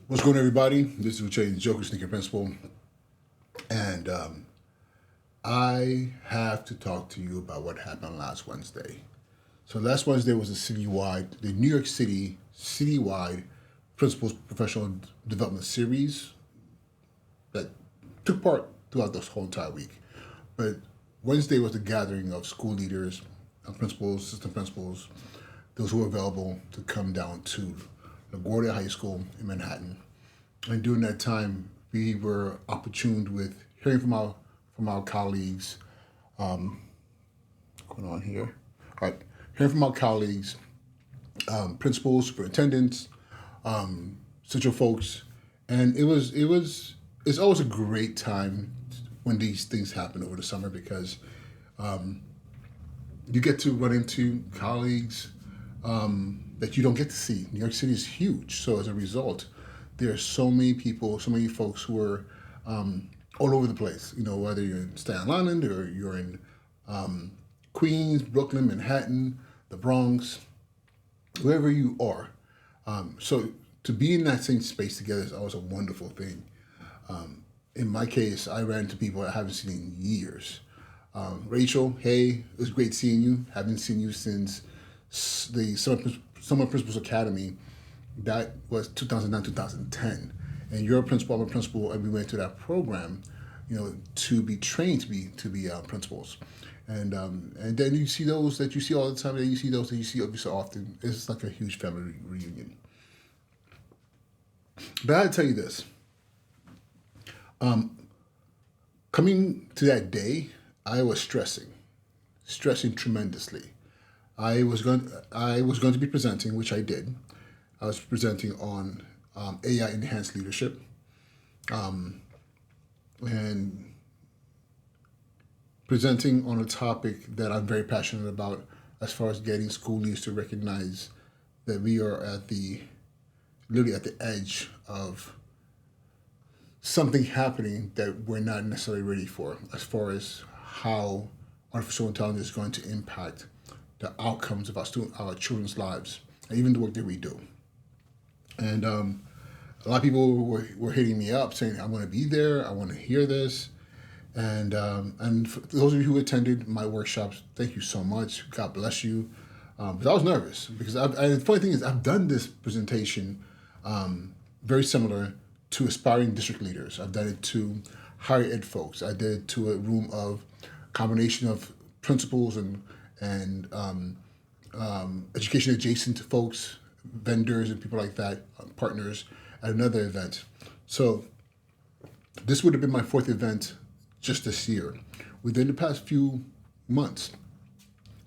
What's going on, everybody? This is Uche Njoku, sneaker principal, and I have to talk to you about what happened last Wednesday. So last Wednesday was the New York City citywide principals professional development series that took part throughout this whole entire week. But Wednesday was the gathering of school leaders, principals, assistant principals, those who were available to come down to LaGuardia High School in Manhattan. And during that time, we were opportuned with hearing from our colleagues. Going on here, all right, hearing from our colleagues, principals, superintendents, central folks, and it's always a great time when these things happen over the summer because you get to run into colleagues that you don't get to see. New York City is huge, so as a result, there are so many people, so many folks who are all over the place. You know, whether you're in Staten Island or you're in Queens, Brooklyn, Manhattan, the Bronx, wherever you are. So to be in that same space together is always a wonderful thing. In my case, I ran into people I haven't seen in years. Rachel, hey, it was great seeing you. Haven't seen you since the Summer Principals Academy. That was 2009, 2010. And you're a principal, I'm a principal, and we went to that program, to be trained to be principals. And then you see those that you see all the time, and you see those that you see every so often. It's like a huge family reunion. But I had to tell you this. Coming to that day, I was stressing tremendously. I was going to be presenting, which I did. I was presenting on AI enhanced leadership, and presenting on a topic that I'm very passionate about, as far as getting school leaders to recognize that we are literally at the edge of something happening that we're not necessarily ready for, as far as how artificial intelligence is going to impact the outcomes of our children's lives, and even the work that we do. And a lot of people were hitting me up saying, I want to be there, I want to hear this. And for those of you who attended my workshops, thank you so much. God bless you. But I was nervous because the funny thing is I've done this presentation very similar to aspiring district leaders. I've done it to higher ed folks. I did it to a room of combination of principals and education adjacent to folks, vendors and people like that, partners at another event. So this would have been my fourth event just this year, within the past few months.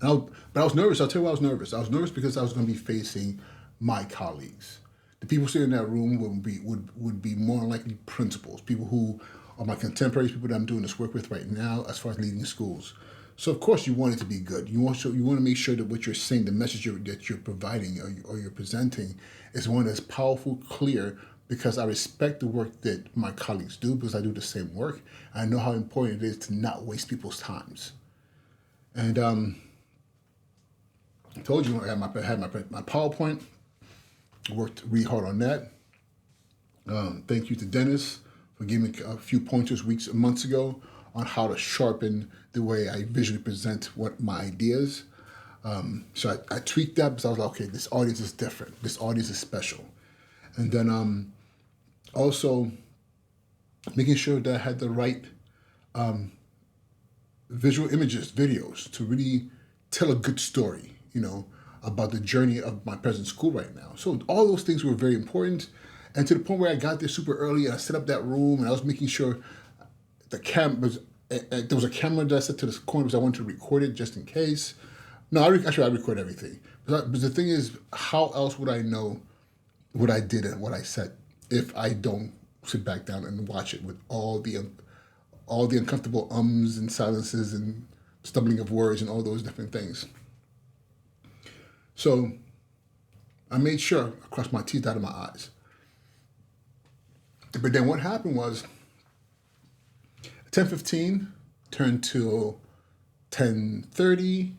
But I was nervous. I'll tell you why I was nervous. I was nervous because I was going to be facing my colleagues. The people sitting in that room would be more likely principals, people who are my contemporaries, people that I'm doing this work with right now as far as leading schools. So of course you want it to be good. You want to make sure that what you're saying, the message that you're providing or you're presenting, is one that's powerful, clear. Because I respect the work that my colleagues do, because I do the same work. I know how important it is to not waste people's times. And I told you I had my PowerPoint. Worked really hard on that. Thank you to Dennis for giving me a few pointers months ago on how to sharpen the way I visually present my ideas. So I tweaked that because I was like, okay, this audience is different. This audience is special. And then also making sure that I had the right visual images, videos, to really tell a good story, about the journey of my present school right now. So all those things were very important. And to the point where I got there super early and I set up that room and I was making sure there was a camera that I set to the corner because I wanted to record it just in case. No, I record everything. But the thing is, how else would I know what I did and what I said if I don't sit back down and watch it with all the uncomfortable ums and silences and stumbling of words and all those different things. So I made sure I crossed my teeth out of my eyes. But then what happened was 10:15 turned to 10:30,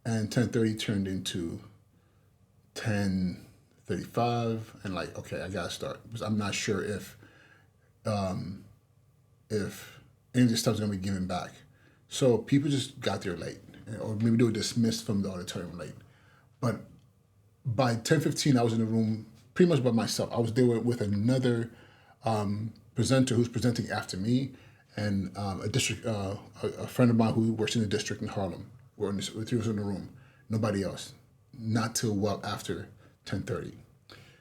and 10:30 turned into 10:35. 35, and like, okay, I gotta start because I'm not sure if any of this stuff is gonna be given back. So people just got there late, or maybe they were dismissed from the auditorium late. But by 10:15, I was in the room pretty much by myself. I was there with another presenter who's presenting after me, and a friend of mine who works in the district in Harlem. The three of us in the room, nobody else. Not till well after 10:30.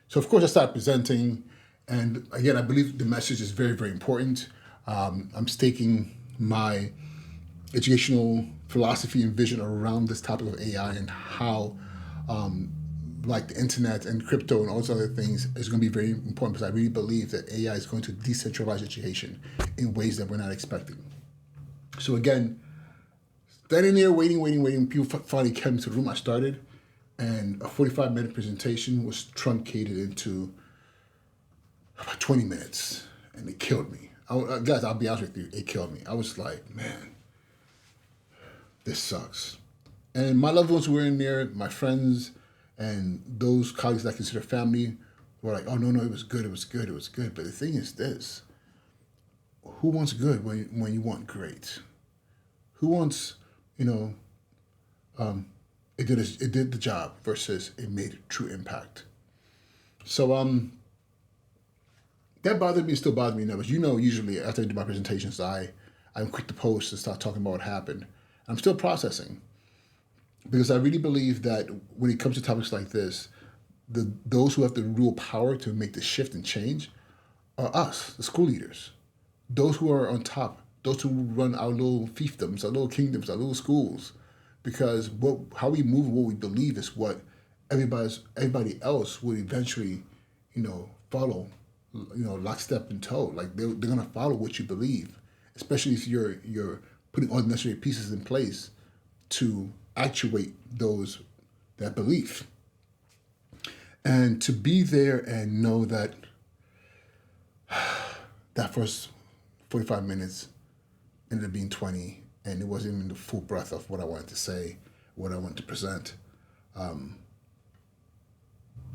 So of course I started presenting, and again I believe the message is very, very important. I'm staking my educational philosophy and vision around this topic of AI and how like the internet and crypto and all those other things is going to be very important, because I really believe that AI is going to decentralize education in ways that we're not expecting. So again, standing there waiting, people finally came to the room. I started, and a 45-minute presentation was truncated into about 20 minutes, and it killed me. Guys, I'll be honest with you, it killed me. I was like, man, this sucks. And my loved ones who were in there, my friends, and those colleagues that I consider family were like, oh, no, it was good. But the thing is this: who wants good when you want great? Who wants, it did the job versus it made true impact? So that bothered me, still bothers me now. But usually after I do my presentations, I'm quick to post and start talking about what happened. I'm still processing, because I really believe that when it comes to topics like this, those who have the real power to make the shift and change are us, the school leaders, those who are on top, those who run our little fiefdoms, our little kingdoms, our little schools, because how we move and what we believe is what everybody else will eventually, follow, lockstep and toe. Like they're gonna follow what you believe, especially if you're putting all the necessary pieces in place to actuate that belief. And to be there and know that that first 45 minutes ended up being 20, and it wasn't even the full breadth of what I wanted to say, what I wanted to present.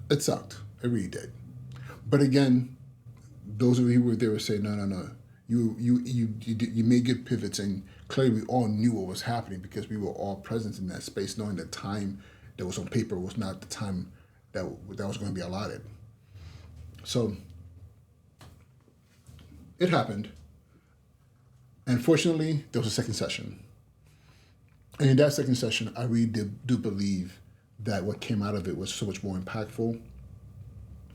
It sucked. It really did. But again, those of you who were there were saying, no. You made good pivots, and clearly we all knew what was happening because we were all present in that space, knowing the time that was on paper was not the time that was going to be allotted. So it happened. And fortunately, there was a second session. And in that second session, I really do believe that what came out of it was so much more impactful.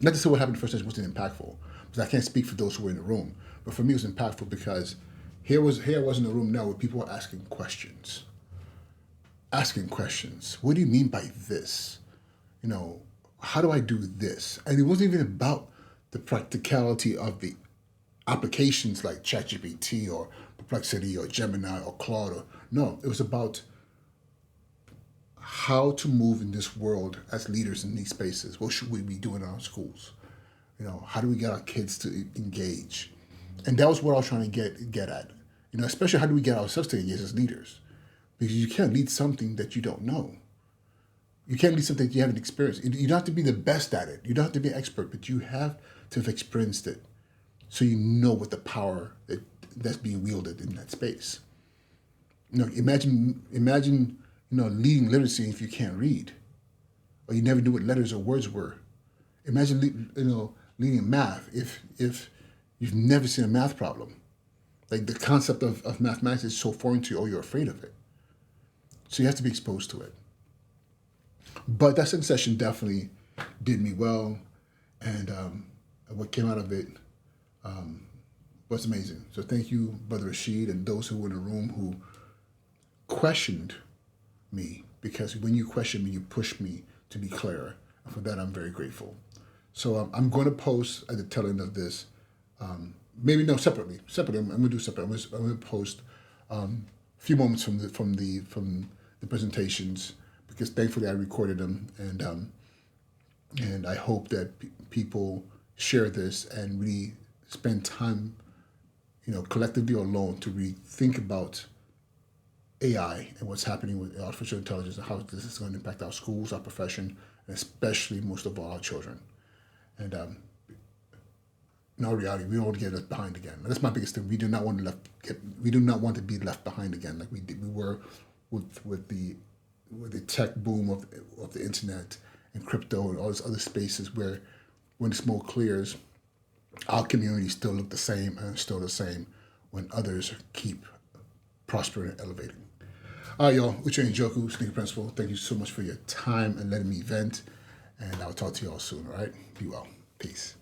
Not to say what happened in the first session wasn't impactful, because I can't speak for those who were in the room. But for me, it was impactful because here I was in the room now where people were asking questions. What do you mean by this? How do I do this? And it wasn't even about the practicality of the applications like ChatGPT or Perplexity or Gemini or Claude. No, it was about how to move in this world as leaders in these spaces. What should we be doing in our schools? How do we get our kids to engage? And that was what I was trying to get at. Especially how do we get ourselves to engage as leaders? Because you can't lead something that you don't know. You can't lead something that you haven't experienced. You don't have to be the best at it. You don't have to be an expert, but you have to have experienced it, so you know what the power that's being wielded in that space. Imagine leading literacy if you can't read, or you never knew what letters or words were. Imagine leading math if you've never seen a math problem. Like the concept of mathematics is so foreign to you, or you're afraid of it. So you have to be exposed to it. But that second session definitely did me well, and what came out of it was amazing. So thank you, Brother Rashid, and those who were in the room who questioned me, because when you question me, you push me to be clearer. And for that, I'm very grateful. So I'm going to post at the tail end of this, separately. I'm going to do separate. I'm going to post a few moments from the presentations, because thankfully I recorded them, and I hope that people share this and really spend time, collectively or alone, to really think about AI and what's happening with artificial intelligence and how this is going to impact our schools, our profession, and especially most of all our children. And in all reality, we don't want to get left behind again. And that's my biggest thing. We do not want to be left behind again, like we were with the tech boom of the internet and crypto and all these other spaces where when the smoke clears, our communities still look the same and still the same when others keep prospering and elevating. All right, y'all. Uche Njoku, Sneaker Principal. Thank you so much for your time and letting me vent. And I'll talk to y'all soon, all right? Be well. Peace.